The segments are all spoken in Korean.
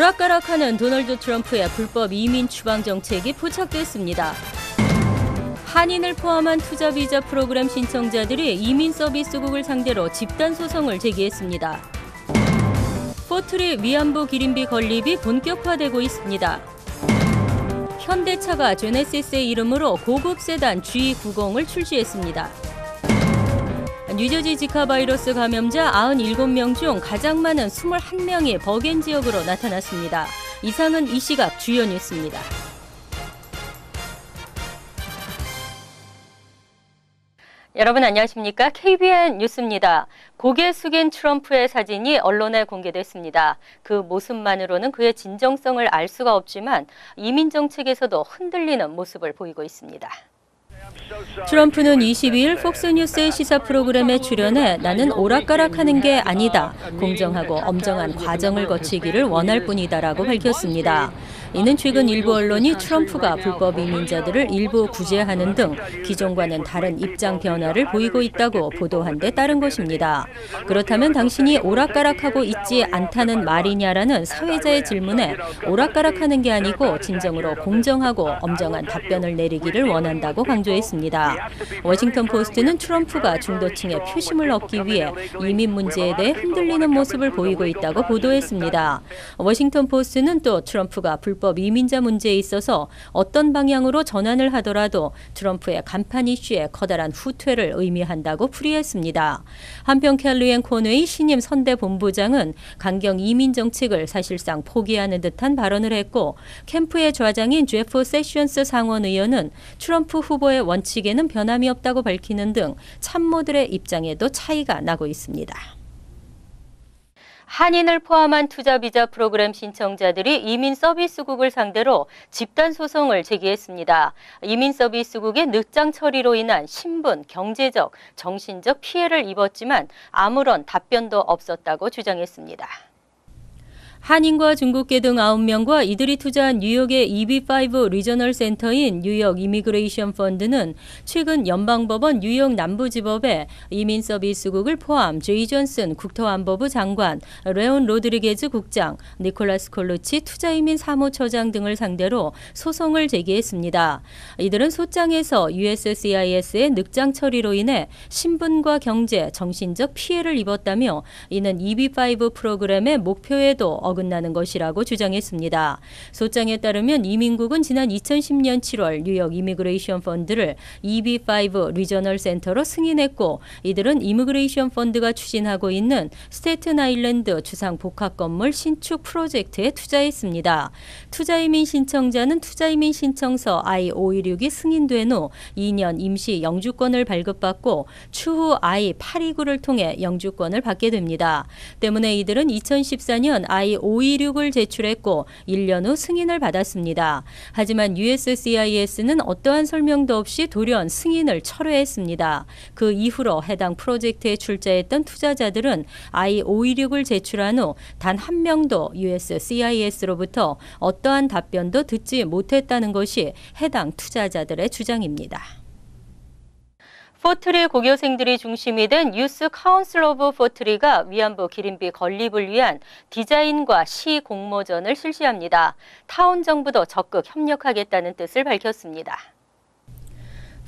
오락가락하는 도널드 트럼프의 불법 이민 추방 정책이 포착됐습니다. 한인을 포함한 투자 비자 프로그램 신청자들이 이민 서비스국을 상대로 집단 소송을 제기했습니다. 포트리 위안부 기린비 건립이 본격화되고 있습니다. 현대차가 제네시스의 이름으로 고급 세단 G90을 출시했습니다. 뉴저지 지카 바이러스 감염자 97명 중 가장 많은 21명이 버겐 지역으로 나타났습니다. 이상은 이 시각 주요 뉴스입니다. 여러분 안녕하십니까? KBN 뉴스입니다. 고개 숙인 트럼프의 사진이 언론에 공개됐습니다. 그 모습만으로는 그의 진정성을 알 수가 없지만 이민 정책에서도 흔들리는 모습을 보이고 있습니다. 트럼프는 22일 폭스뉴스의 시사 프로그램에 출연해 나는 오락가락하는 게 아니다. 공정하고 엄정한 과정을 거치기를 원할 뿐이다라고 밝혔습니다. 이는 최근 일부 언론이 트럼프가 불법 이민자들을 일부 구제하는 등 기존과는 다른 입장 변화를 보이고 있다고 보도한 데 따른 것입니다. 그렇다면 당신이 오락가락하고 있지 않다는 말이냐라는 사회자의 질문에 오락가락하는 게 아니고 진정으로 공정하고 엄정한 답변을 내리기를 원한다고 강조했습니다. 워싱턴 포스트는 트럼프가 중도층의 표심을 얻기 위해 이민 문제에 대해 흔들리는 모습을 보이고 있다고 보도했습니다. 워싱턴 포스트는 또 트럼프가 불법 이민자 문제에 있어서 어떤 방향으로 전환을 하더라도 트럼프의 간판 이슈에 커다란 후퇴를 의미한다고 풀이했습니다. 한편 켈리앤 코네이 신임 선대 본부장은 강경 이민 정책을 사실상 포기하는 듯한 발언을 했고 캠프의 좌장인 제프 세션스 상원 의원은 트럼프 후보의 원칙에는 변함이 없다고 밝히는 등 참모들의 입장에도 차이가 나고 있습니다. 한인을 포함한 투자 비자 프로그램 신청자들이 이민 서비스국을 상대로 집단 소송을 제기했습니다. 이민 서비스국의 늦장 처리로 인한 신분, 경제적, 정신적 피해를 입었지만 아무런 답변도 없었다고 주장했습니다. 한인과 중국계 등 9명과 이들이 투자한 뉴욕의 EB5 리저널 센터인 뉴욕 이미그레이션 펀드는 최근 연방법원 뉴욕 남부지법에 이민 서비스국을 포함 제이 존슨 국토안보부 장관, 레온 로드리게즈 국장, 니콜라스 콜루치 투자이민 사무처장 등을 상대로 소송을 제기했습니다. 이들은 소장에서 USCIS의 늑장 처리로 인해 신분과 경제, 정신적 피해를 입었다며 이는 EB5 프로그램의 목표에도 어긋나는 것이라고 주장했습니다. 소장에 따르면 이민국은 지난 2010년 7월 뉴욕 이미그레이션 펀드를 EB5 리저널 센터로 승인했고 이들은 이미그레이션 펀드가 추진하고 있는 스테튼 아일랜드 주상 복합 건물 신축 프로젝트에 투자했습니다. 투자이민 신청자는 투자이민 신청서 I-516이 승인된 후 2년 임시 영주권을 발급받고 추후 I-829를 통해 영주권을 받게 됩니다. 때문에 이들은 2014년 I-526을 제출했고 1년 후 승인을 받았습니다. 하지만 USCIS는 어떠한 설명도 없이 돌연 승인을 철회했습니다. 그 이후로 해당 프로젝트에 출자했던 투자자들은 I-526을 제출한 후 단 한 명도 USCIS로부터 어떠한 답변도 듣지 못했다는 것이 해당 투자자들의 주장입니다. 포트리 고교생들이 중심이 된 유스 카운슬 오브 포트리가 위안부 기린비 건립을 위한 디자인과 시 공모전을 실시합니다. 타운 정부도 적극 협력하겠다는 뜻을 밝혔습니다.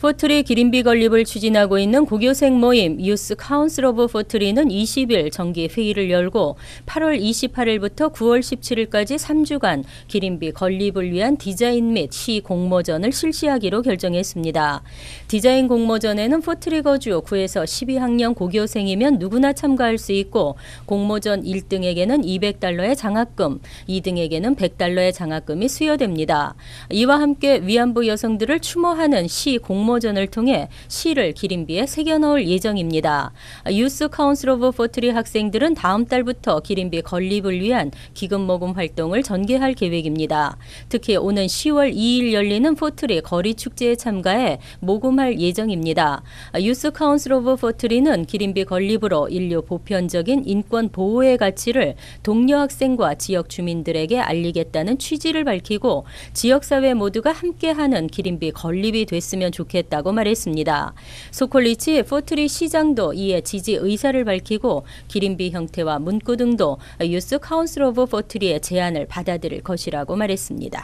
포트리 기린비 건립을 추진하고 있는 고교생 모임 유스 카운슬 오브 포트리는 20일 정기 회의를 열고 8월 28일부터 9월 17일까지 3주간 기린비 건립을 위한 디자인 및 시 공모전을 실시하기로 결정했습니다. 디자인 공모전에는 포트리 거주 9에서 12학년 고교생이면 누구나 참가할 수 있고 공모전 1등에게는 $200의 장학금, 2등에게는 $100의 장학금이 수여됩니다. 이와 함께 위안부 여성들을 추모하는 시 공모전을 통해 시를 기린비에 새겨 넣을 예정입니다. 유스 카운슬 오브 포트리 학생들은 다음 달부터 기린비 건립을 위한 기금 모금 활동을 전개할 계획입니다. 특히 오는 10월 2일 열리는 포트리 거리 축제에 참가해 모금할 예정입니다. 유스 카운슬 오브 포트리는 기린비 건립으로 인류 보편적인 인권 보호의 가치를 동료 학생과 지역 주민들에게 알리겠다는 취지를 밝히고 지역사회 모두가 함께하는 기린비 건립이 됐으면 좋겠다. 하겠다고 말했습니다. 소콜리치 포트리 시장도 이에 지지 의사를 밝히고 기린비 형태와 문구 등도 유스 카운슬 오브 포트리의 제안을 받아들일 것이라고 말했습니다.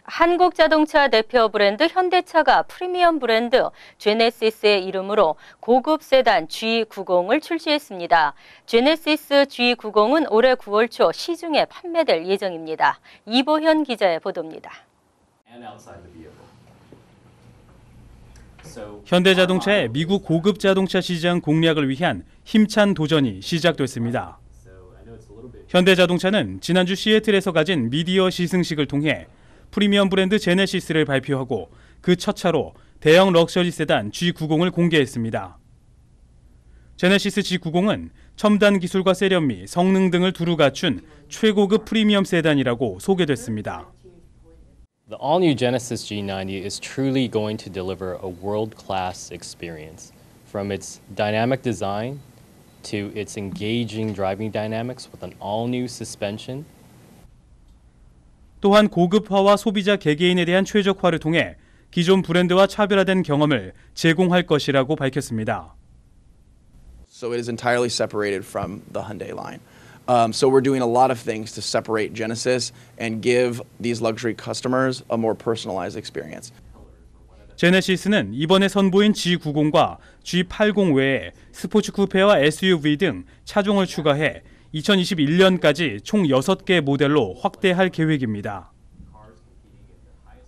한국자동차 대표 브랜드 현대차가 프리미엄 브랜드 제네시스의 이름으로 고급 세단 G90을 출시했습니다. 제네시스 G90은 올해 9월 초 시중에 판매될 예정입니다. 이보현 기자의 보도입니다. 현대자동차의 미국 고급 자동차 시장 공략을 위한 힘찬 도전이 시작됐습니다. 현대자동차는 지난주 시애틀에서 가진 미디어 시승식을 통해 프리미엄 브랜드 제네시스를 발표하고 그 첫 차로 대형 럭셔리 세단 G90을 공개했습니다. 제네시스 G90은 첨단 기술과 세련미, 성능 등을 두루 갖춘 최고급 프리미엄 세단이라고 소개됐습니다. The all-new Genesis G90 is truly going to deliver a world-class experience. From its dynamic design to its engaging driving dynamics with an all-new suspension. 또한 고급화와 소비자 개개인에 대한 최적화를 통해 기존 브랜드와 차별화된 경험을 제공할 것이라고 밝혔습니다. So it is entirely separated from the Hyundai line. So we're doing a lot of things to separate Genesis and give these luxury customers a more personalized experience. 제네시스는 이번에 선보인 G90과 G80 외에 스포츠 쿠페와 SUV 등 차종을 추가해 2021년까지 총 6개 모델로 확대할 계획입니다.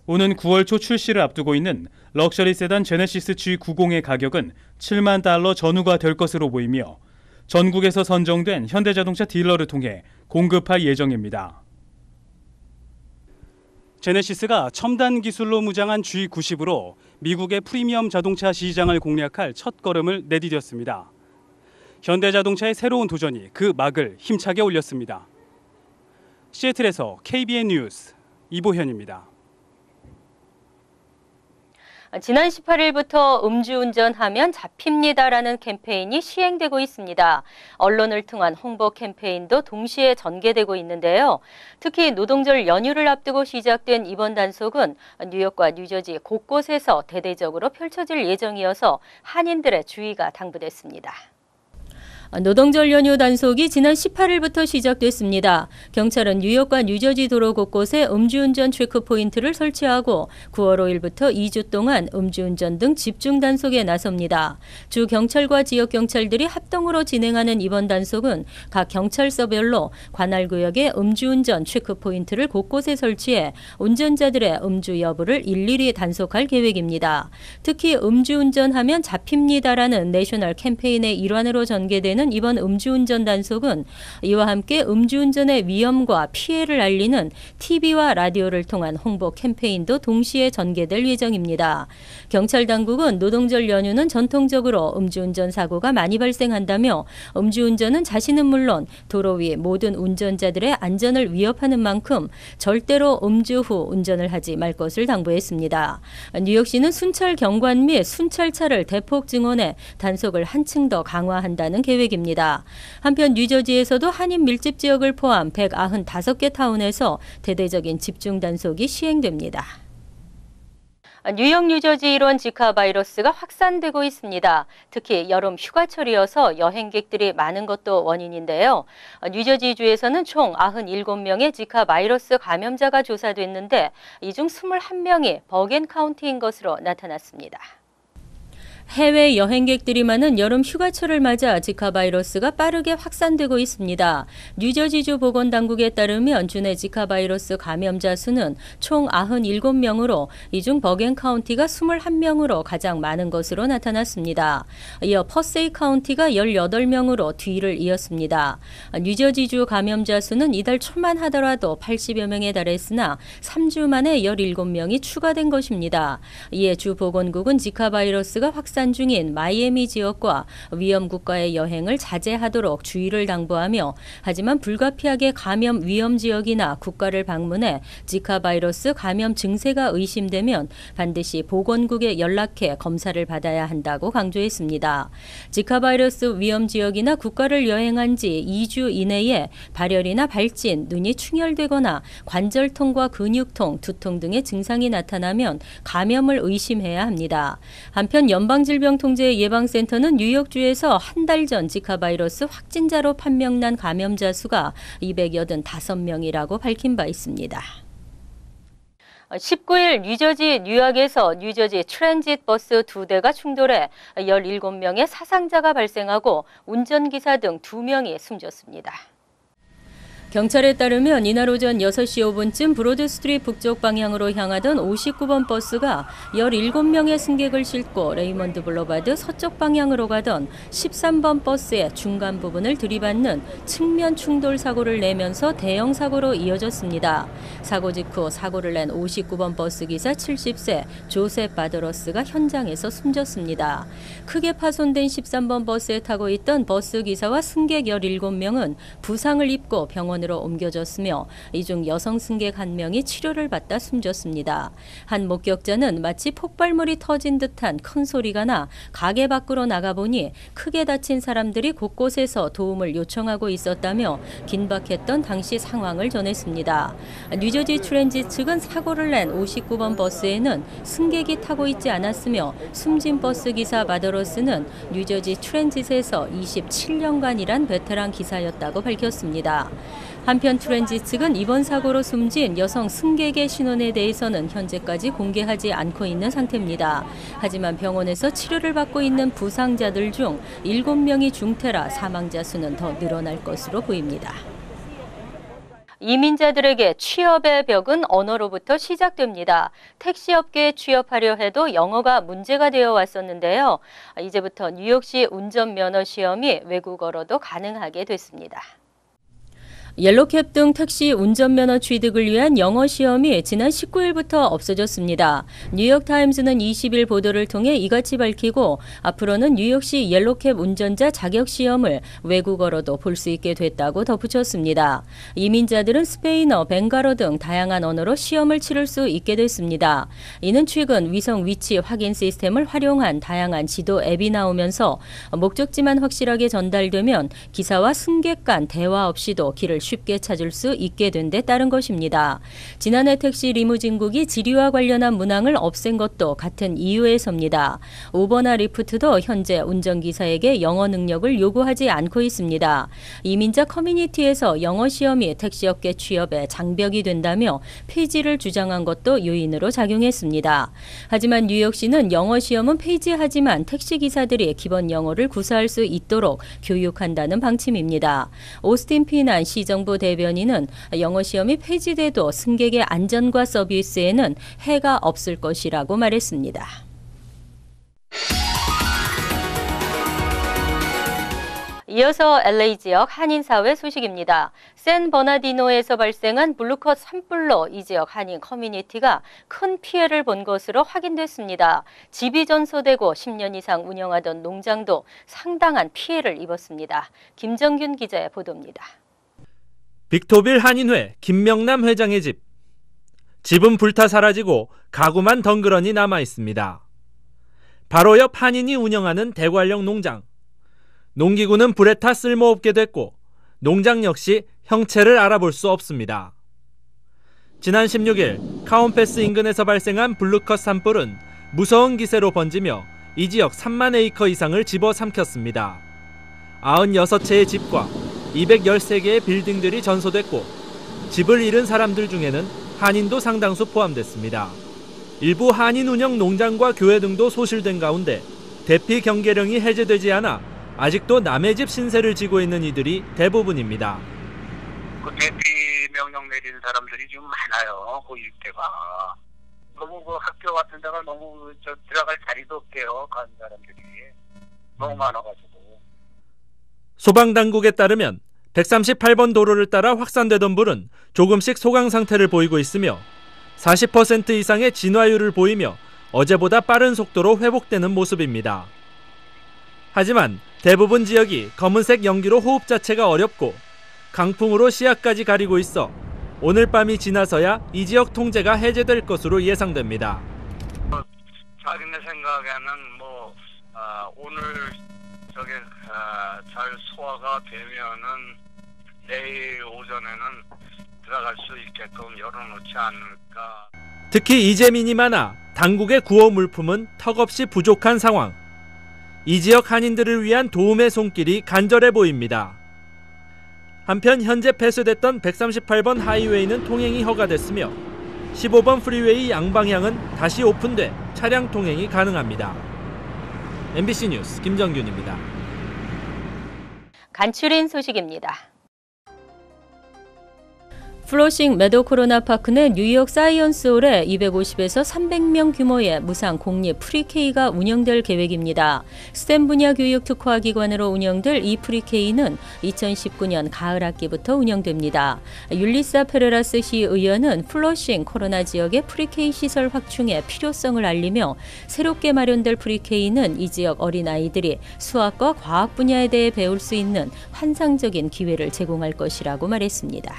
오는 9월 초 출시를 앞두고 있는 럭셔리 세단 제네시스 G90의 가격은 $70,000 전후가 될 것으로 보이며 전국에서 선정된 현대자동차 딜러를 통해 공급할 예정입니다. 제네시스가 첨단 기술로 무장한 G90으로 미국의 프리미엄 자동차 시장을 공략할 첫걸음을 내디뎠습니다. 현대자동차의 새로운 도전이 그 막을 힘차게 올렸습니다. 시애틀에서 KBN 뉴스 이보현입니다. 지난 18일부터 음주운전하면 잡힙니다라는 캠페인이 시행되고 있습니다. 언론을 통한 홍보 캠페인도 동시에 전개되고 있는데요. 특히 노동절 연휴를 앞두고 시작된 이번 단속은 뉴욕과 뉴저지 곳곳에서 대대적으로 펼쳐질 예정이어서 한인들의 주의가 당부됐습니다. 노동절 연휴 단속이 지난 18일부터 시작됐습니다. 경찰은 뉴욕과 뉴저지 도로 곳곳에 음주운전 체크포인트를 설치하고 9월 5일부터 2주 동안 음주운전 등 집중 단속에 나섭니다. 주 경찰과 지역 경찰들이 합동으로 진행하는 이번 단속은 각 경찰서별로 관할 구역에 음주운전 체크포인트를 곳곳에 설치해 운전자들의 음주 여부를 일일이 단속할 계획입니다. 특히 음주운전하면 잡힙니다라는 내셔널 캠페인의 일환으로 전개되는 이번 음주운전 단속은 이와 함께 음주운전의 위험과 피해를 알리는 TV와 라디오를 통한 홍보 캠페인도 동시에 전개될 예정입니다. 경찰 당국은 노동절 연휴는 전통적으로 음주운전 사고가 많이 발생한다며 음주운전은 자신은 물론 도로 위 모든 운전자들의 안전을 위협하는 만큼 절대로 음주 후 운전을 하지 말 것을 당부했습니다. 뉴욕시는 순찰 경관 및 순찰차를 대폭 증원해 단속을 한층 더 강화한다는 계획입니다. 한편 뉴저지에서도 한인 밀집 지역을 포함 195개 타운에서 대대적인 집중 단속이 시행됩니다. 뉴욕, 뉴저지 일원 지카 바이러스가 확산되고 있습니다. 특히 여름 휴가철이어서 여행객들이 많은 것도 원인인데요. 뉴저지주에서는 총 97명의 지카 바이러스 감염자가 조사됐는데 이 중 21명이 버겐 카운티인 것으로 나타났습니다. 해외 여행객들이 많은 여름 휴가철을 맞아 지카 바이러스가 빠르게 확산되고 있습니다. 뉴저지주 보건당국에 따르면 주내 지카 바이러스 감염자 수는 총 97명으로 이 중 버겐 카운티가 21명으로 가장 많은 것으로 나타났습니다. 이어 퍼세이 카운티가 18명으로 뒤를 이었습니다. 뉴저지주 감염자 수는 이달 초만 하더라도 80여 명에 달했으나 3주 만에 17명이 추가된 것입니다. 이에 주 보건국은 지카 바이러스가 확산 확산 중인 마이애미 지역과 위험 국가의 여행을 자제하도록 주의를 당부하며 하지만 불가피하게 감염 위험 지역이나 국가를 방문해 지카 바이러스 감염 증세가 의심되면 반드시 보건국에 연락해 검사를 받아야 한다고 강조했습니다. 지카 바이러스 위험 지역이나 국가를 여행한 지 2주 이내에 발열이나 발진, 눈이 충혈되거나 관절통과 근육통, 두통 등의 증상이 나타나면 감염을 의심해야 합니다. 한편 연방질병통제예방센터는 뉴욕주에서 한 달 전 지카 바이러스 확진자로 판명난 감염자 수가 285명이라고 밝힌 바 있습니다. 19일 뉴저지 뉴약에서 뉴저지 트랜짓 버스 2대가 충돌해 17명의 사상자가 발생하고 운전기사 등 2명이 숨졌습니다. 경찰에 따르면 이날 오전 6시 5분쯤 브로드스트리트 북쪽 방향으로 향하던 59번 버스가 17명의 승객을 싣고 레이먼드 블러바드 서쪽 방향으로 가던 13번 버스의 중간 부분을 들이받는 측면 충돌 사고를 내면서 대형 사고로 이어졌습니다. 사고 직후 사고를 낸 59번 버스 기사 70세 조셉 바더러스가 현장에서 숨졌습니다. 크게 파손된 13번 버스에 타고 있던 버스 기사와 승객 17명은 부상을 입고 병원으로 옮겨졌으며 이 중 여성 승객 1명이 치료를 받다 숨졌습니다. 한 목격자는 마치 폭발물이 터진 듯한 큰 소리가 나 가게 밖으로 나가보니 크게 다친 사람들이 곳곳에서 도움을 요청하고 있었다며 긴박했던 당시 상황을 전했습니다. 뉴저지 트랜짓 측은 사고를 낸 59번 버스에는 승객이 타고 있지 않았으며 숨진 버스 기사 바더러스는 뉴저지 트랜짓에서 27년간 일한 베테랑 기사였다고 밝혔습니다. 한편 트랜짓 측은 이번 사고로 숨진 여성 승객의 신원에 대해서는 현재까지 공개하지 않고 있는 상태입니다. 하지만 병원에서 치료를 받고 있는 부상자들 중 7명이 중태라 사망자 수는 더 늘어날 것으로 보입니다. 이민자들에게 취업의 벽은 언어로부터 시작됩니다. 택시업계에 취업하려 해도 영어가 문제가 되어 왔었는데요. 이제부터 뉴욕시 운전면허 시험이 외국어로도 가능하게 됐습니다. 옐로캡 등 택시 운전면허 취득을 위한 영어 시험이 지난 19일부터 없어졌습니다. 뉴욕타임즈는 20일 보도를 통해 이같이 밝히고 앞으로는 뉴욕시 옐로캡 운전자 자격시험을 외국어로도 볼 수 있게 됐다고 덧붙였습니다. 이민자들은 스페인어, 벵갈어 등 다양한 언어로 시험을 치를 수 있게 됐습니다. 이는 최근 위성 위치 확인 시스템을 활용한 다양한 지도 앱이 나오면서 목적지만 확실하게 전달되면 기사와 승객 간 대화 없이도 길을 쉽게 찾을 수 있게 된 데 따른 것입니다. 지난해 택시 리무진국이 지리와 관련한 문항을 없앤 것도 같은 이유에서입니다. 우버나 리프트도 현재 운전기사에게 영어 능력을 요구하지 않고 있습니다. 이민자 커뮤니티에서 영어 시험이 택시업계 취업에 장벽이 된다며 폐지를 주장한 것도 요인으로 작용했습니다. 하지만 뉴욕시는 영어 시험은 폐지하지만 택시기사들이 기본 영어를 구사할 수 있도록 교육한다는 방침입니다. 오스틴 피난 시정부 대변인은 영어 시험이 폐지돼도 승객의 안전과 서비스에는 해가 없을 것이라고 말했습니다. 이어서 LA 지역 한인사회 소식입니다. 샌버나디노에서 발생한 블루컷 산불로 이 지역 한인 커뮤니티가 큰 피해를 본 것으로 확인됐습니다. 집이 전소되고 10년 이상 운영하던 농장도 상당한 피해를 입었습니다. 김정균 기자의 보도입니다. 빅토빌 한인회 김명남 회장의 집. 집은 불타 사라지고 가구만 덩그러니 남아 있습니다. 바로 옆 한인이 운영하는 대관령 농장. 농기구는 불에 타 쓸모없게 됐고 농장 역시 형체를 알아볼 수 없습니다. 지난 16일 카운패스 인근에서 발생한 블루컷 산불은 무서운 기세로 번지며 이 지역 3만 에이커 이상을 집어삼켰습니다. 96채의 집과 213개의 빌딩들이 전소됐고 집을 잃은 사람들 중에는 한인도 상당수 포함됐습니다. 일부 한인 운영 농장과 교회 등도 소실된 가운데 대피 경계령이 해제되지 않아 아직도 남의 집 신세를 지고 있는 이들이 대부분입니다. 그 대피 명령 내리는 사람들이 좀 많아요. 그 일대가. 너무 그 학교 같은 데가 너무 들어갈 자리도 없게요. 가는 사람들이. 너무 많아가지고. 소방당국에 따르면 138번 도로를 따라 확산되던 불은 조금씩 소강 상태를 보이고 있으며 40% 이상의 진화율을 보이며 어제보다 빠른 속도로 회복되는 모습입니다. 하지만 대부분 지역이 검은색 연기로 호흡 자체가 어렵고 강풍으로 시야까지 가리고 있어 오늘 밤이 지나서야 이 지역 통제가 해제될 것으로 예상됩니다. 자기네 생각에는 오늘 잘 소화가 되면은 내일 오전에는 들어갈 수 있게끔 열어놓지 않을까. 특히 이재민이 많아 당국의 구호 물품은 턱없이 부족한 상황. 이 지역 한인들을 위한 도움의 손길이 간절해 보입니다. 한편 현재 폐쇄됐던 138번 하이웨이는 통행이 허가됐으며 15번 프리웨이 양방향은 다시 오픈돼 차량 통행이 가능합니다. MBC 뉴스 김정균입니다. 간추린 소식입니다. 플러싱 메도 코로나 파크 내 뉴욕 사이언스홀에 250에서 300명 규모의 무상 공립 프리케이가 운영될 계획입니다. 스템 분야 교육 특화 기관으로 운영될 이 프리케이는 2019년 가을 학기부터 운영됩니다. 율리사 페레라스 시의원은 플러싱 코로나 지역의 프리케이 시설 확충의 필요성을 알리며 새롭게 마련될 프리케이는 이 지역 어린아이들이 수학과 과학 분야에 대해 배울 수 있는 환상적인 기회를 제공할 것이라고 말했습니다.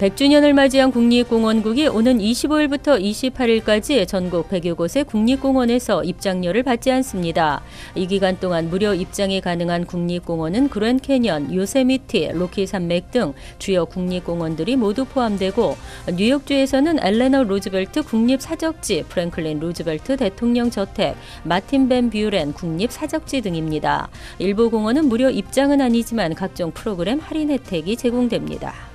100주년을 맞이한 국립공원국이 오는 25일부터 28일까지 전국 100여 곳의 국립공원에서 입장료를 받지 않습니다. 이 기간 동안 무료 입장이 가능한 국립공원은 그랜드 캐년, 요세미티, 로키 산맥 등 주요 국립공원들이 모두 포함되고 뉴욕주에서는 엘레너 루즈벨트 국립사적지, 프랭클린 루즈벨트 대통령 저택, 마틴 벤 뷰렌 국립사적지 등입니다. 일부 공원은 무료 입장은 아니지만 각종 프로그램 할인 혜택이 제공됩니다.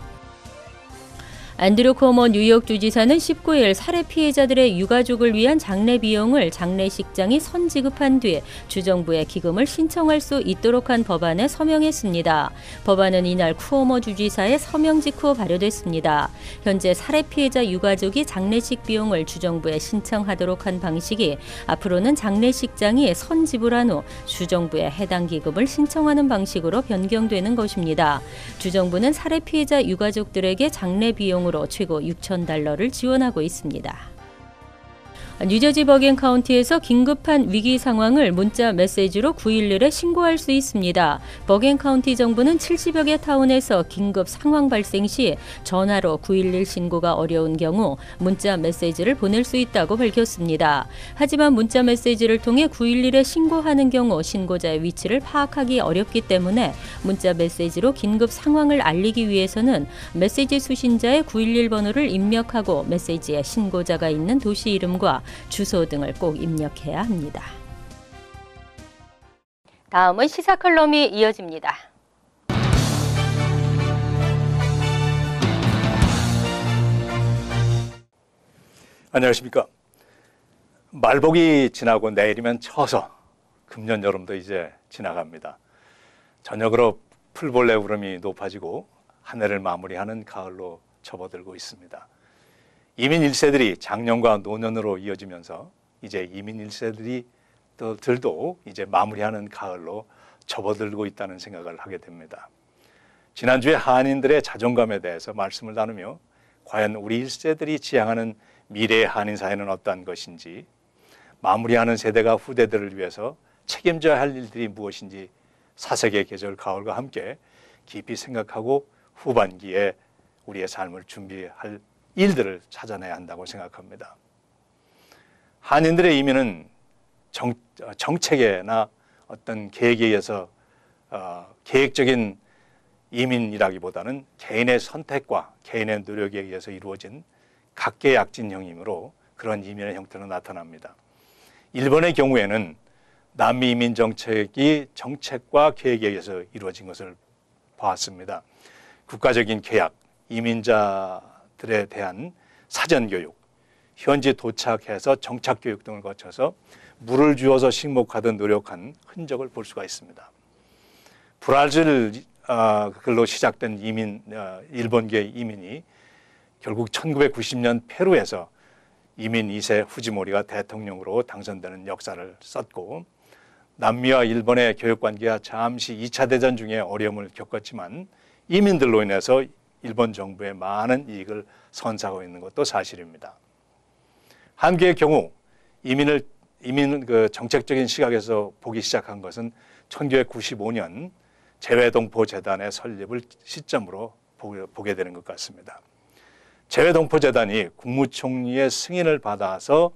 앤드류 코모 뉴욕주지사는 19일 살해 피해자들의 유가족을 위한 장례 비용을 장례식장이 선지급한 뒤 주정부에 기금을 신청할 수 있도록 한 법안에 서명했습니다. 법안은 이날 쿠오모 주지사의 서명 직후 발효됐습니다. 현재 살해 피해자 유가족이 장례식 비용을 주정부에 신청하도록 한 방식이 앞으로는 장례식장이 선지불한 후 주정부에 해당 기금을 신청하는 방식으로 변경되는 것입니다. 주정부는 살해 피해자 유가족들에게 장례 비용 으로 최고 $6,000를 지원하고 있습니다. 뉴저지 버겐 카운티에서 긴급한 위기 상황을 문자 메시지로 911에 신고할 수 있습니다. 버겐 카운티 정부는 70여 개 타운에서 긴급 상황 발생 시 전화로 911 신고가 어려운 경우 문자 메시지를 보낼 수 있다고 밝혔습니다. 하지만 문자 메시지를 통해 911에 신고하는 경우 신고자의 위치를 파악하기 어렵기 때문에 문자 메시지로 긴급 상황을 알리기 위해서는 메시지 수신자의 911 번호를 입력하고 메시지에 신고자가 있는 도시 이름과 주소 등을 꼭 입력해야 합니다. 다음은 시사 칼럼이 이어집니다. 안녕하십니까. 말복이 지나고 내일이면 처서 금년 여름도 이제 지나갑니다. 저녁으로 풀벌레 구름이 높아지고 한 해를 마무리하는 가을로 접어들고 있습니다. 이민 1세들이 작년과 노년으로 이어지면서 이제 이민 1세들도 이제 마무리하는 가을로 접어들고 있다는 생각을 하게 됩니다. 지난주에 한인들의 자존감에 대해서 말씀을 나누며 과연 우리 1세들이 지향하는 미래의 한인 사회는 어떠한 것인지, 마무리하는 세대가 후대들을 위해서 책임져야 할 일들이 무엇인지 사색의 계절 가을과 함께 깊이 생각하고 후반기에 우리의 삶을 준비할 일들을 찾아내야 한다고 생각합니다. 한인들의 이민은 정책에나 어떤 계획에 의해서 계획적인 이민이라기보다는 개인의 선택과 개인의 노력에 의해서 이루어진 각계약진형이므로 그런 이민의 형태로 나타납니다. 일본의 경우에는 남미 이민 정책이 정책과 계획에 의해서 이루어진 것을 보았습니다. 국가적인 계약, 이민자들에 대한 사전교육, 현지 도착해서 정착교육 등을 거쳐서 물을 주어서 식목하듯 노력한 흔적을 볼 수가 있습니다. 브라질로 시작된 이민, 일본계 이민이 결국 1990년 페루에서 이민 2세 후지모리가 대통령으로 당선되는 역사를 썼고, 남미와 일본의 교역관계가 잠시 2차 대전 중에 어려움을 겪었지만 이민들로 인해서 일본 정부에 많은 이익을 선사하고 있는 것도 사실입니다. 한국의 경우 이민 그 정책적인 시각에서 보기 시작한 것은 1995년 재외동포재단의 설립을 시점으로 보게 되는 것 같습니다. 재외동포재단이 국무총리의 승인을 받아서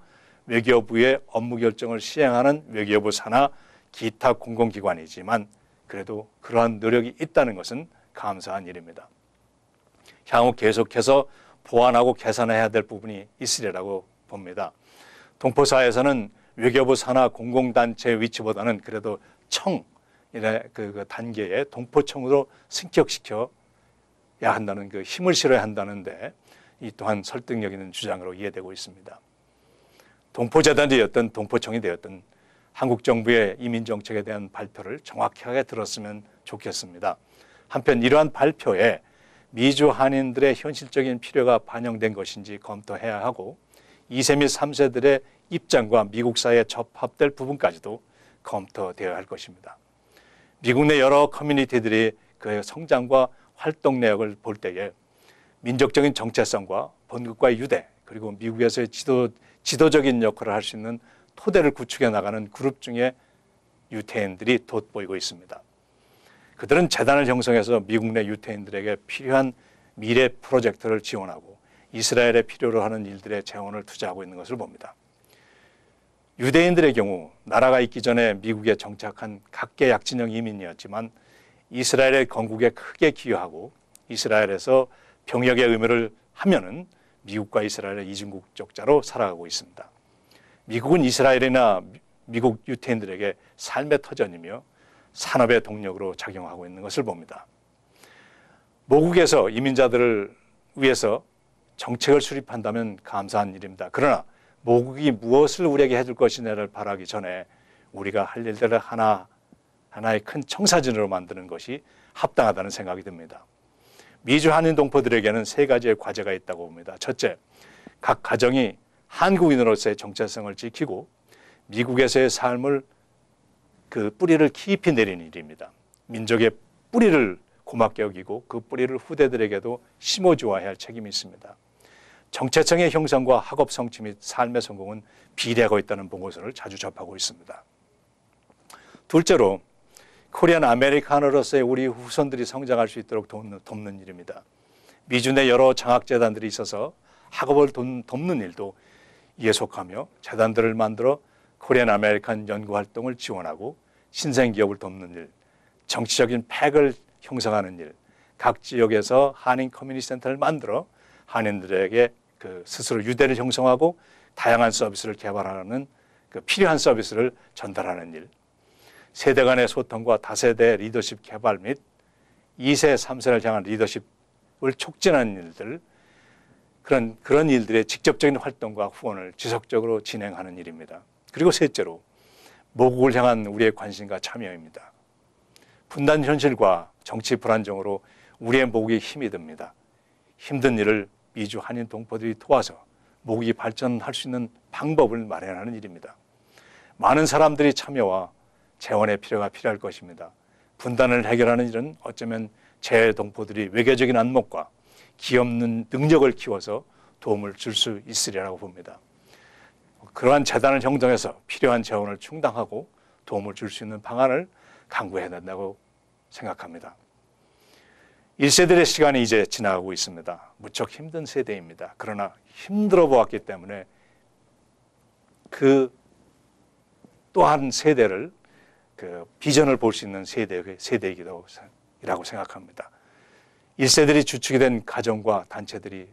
외교부의 업무 결정을 시행하는 외교부 산하 기타 공공기관이지만 그래도 그러한 노력이 있다는 것은 감사한 일입니다. 향후 계속해서 보완하고 개선해야 될 부분이 있으리라고 봅니다. 동포사에서는 외교부 산하 공공단체 위치보다는 그래도 청, 그 단계의 동포청으로 승격시켜야 한다는 그 힘을 실어야 한다는데 이 또한 설득력 있는 주장으로 이해되고 있습니다. 동포재단이 되었든 동포청이 되었든 한국 정부의 이민 정책에 대한 발표를 정확하게 들었으면 좋겠습니다. 한편 이러한 발표에 미주 한인들의 현실적인 필요가 반영된 것인지 검토해야 하고 2세 및 3세들의 입장과 미국 사회에 접합될 부분까지도 검토되어야 할 것입니다. 미국 내 여러 커뮤니티들이 그의 성장과 활동 내역을 볼 때에 민족적인 정체성과 본국과의 유대 그리고 미국에서의 지도적인 역할을 할 수 있는 토대를 구축해 나가는 그룹 중에 유태인들이 돋보이고 있습니다. 그들은 재단을 형성해서 미국 내 유태인들에게 필요한 미래 프로젝트를 지원하고 이스라엘에 필요로 하는 일들에 재원을 투자하고 있는 것을 봅니다. 유대인들의 경우 나라가 있기 전에 미국에 정착한 각계 약진형 이민이었지만 이스라엘의 건국에 크게 기여하고 이스라엘에서 병역의 의무를 하면은 미국과 이스라엘의 이중국적자로 살아가고 있습니다. 미국은 이스라엘이나 미국 유태인들에게 삶의 터전이며 산업의 동력으로 작용하고 있는 것을 봅니다. 모국에서 이민자들을 위해서 정책을 수립한다면 감사한 일입니다. 그러나 모국이 무엇을 우리에게 해줄 것이냐를 바라기 전에 우리가 할 일들을 하나의 큰 청사진으로 만드는 것이 합당하다는 생각이 듭니다. 미주 한인 동포들에게는 세 가지의 과제가 있다고 봅니다. 첫째, 각 가정이 한국인으로서의 정체성을 지키고 미국에서의 삶을 그 뿌리를 깊이 내리는 일입니다. 민족의 뿌리를 고맙게 여기고 그 뿌리를 후대들에게도 심어주어야 할 책임이 있습니다. 정체성의 형성과 학업 성취 및 삶의 성공은 비례하고 있다는 보고서를 자주 접하고 있습니다. 둘째로 코리안 아메리카노로서의 우리 후손들이 성장할 수 있도록 돕는 일입니다. 미주 내 여러 장학재단들이 있어서 학업을 돕는 일도 이에 속하며 재단들을 만들어 코리안 아메리칸 연구활동을 지원하고 신생기업을 돕는 일, 정치적인 팩을 형성하는 일, 각 지역에서 한인 커뮤니티 센터를 만들어 한인들에게 그 스스로 유대를 형성하고 다양한 서비스를 개발하는 그 필요한 서비스를 전달하는 일, 세대 간의 소통과 다세대 리더십 개발 및 2세, 3세를 향한 리더십을 촉진하는 일들, 그런 일들의 직접적인 활동과 후원을 지속적으로 진행하는 일입니다. 그리고 셋째로 모국을 향한 우리의 관심과 참여입니다. 분단 현실과 정치 불안정으로 우리의 모국이 힘이 듭니다. 힘든 일을 미주 한인 동포들이 도와서 모국이 발전할 수 있는 방법을 마련하는 일입니다. 많은 사람들이 참여와 재원의 필요가 필요할 것입니다. 분단을 해결하는 일은 어쩌면 재외동포들이 외교적인 안목과 기업는 능력을 키워서 도움을 줄 수 있으리라고 봅니다. 그러한 재단을 형성해서 필요한 재원을 충당하고 도움을 줄 수 있는 방안을 강구해야 된다고 생각합니다. 1세들의 시간이 이제 지나가고 있습니다. 무척 힘든 세대입니다. 그러나 힘들어 보았기 때문에 그 또한 세대를 그 비전을 볼 수 있는 세대이기도 라고 생각합니다. 1세들이 주축이 된 가정과 단체들이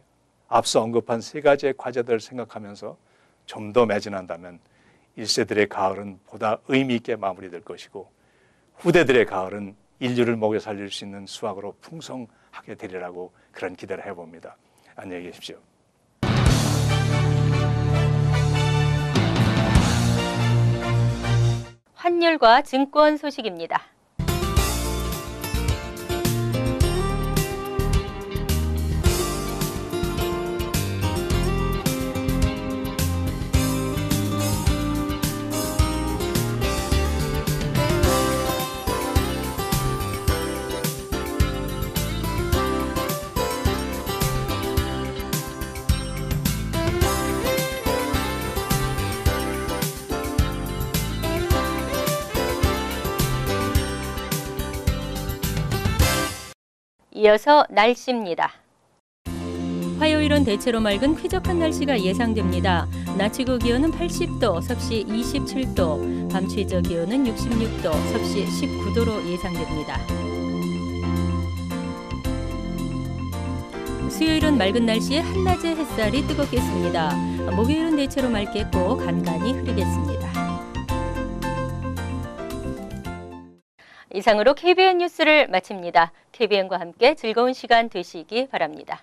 앞서 언급한 세 가지의 과제들을 생각하면서 좀 더 매진한다면 1세들의 가을은 보다 의미 있게 마무리될 것이고 후대들의 가을은 인류를 먹여 살릴 수 있는 수확으로 풍성하게 되리라고 그런 기대를 해봅니다. 안녕히 계십시오. 환율과 증권 소식입니다. 이어서 날씨입니다. 화요일은 대체로 맑은 쾌적한 날씨가 예상됩니다. 낮 최고 기온은 80도, 섭씨 27도, 밤 최저 기온은 66도, 섭씨 19도로 예상됩니다. 수요일은 맑은 날씨에 한낮의 햇살이 뜨겁겠습니다. 목요일은 대체로 맑겠고 간간히 흐리겠습니다. 이상으로 KBN 뉴스를 마칩니다. KBN과 함께 즐거운 시간 되시기 바랍니다.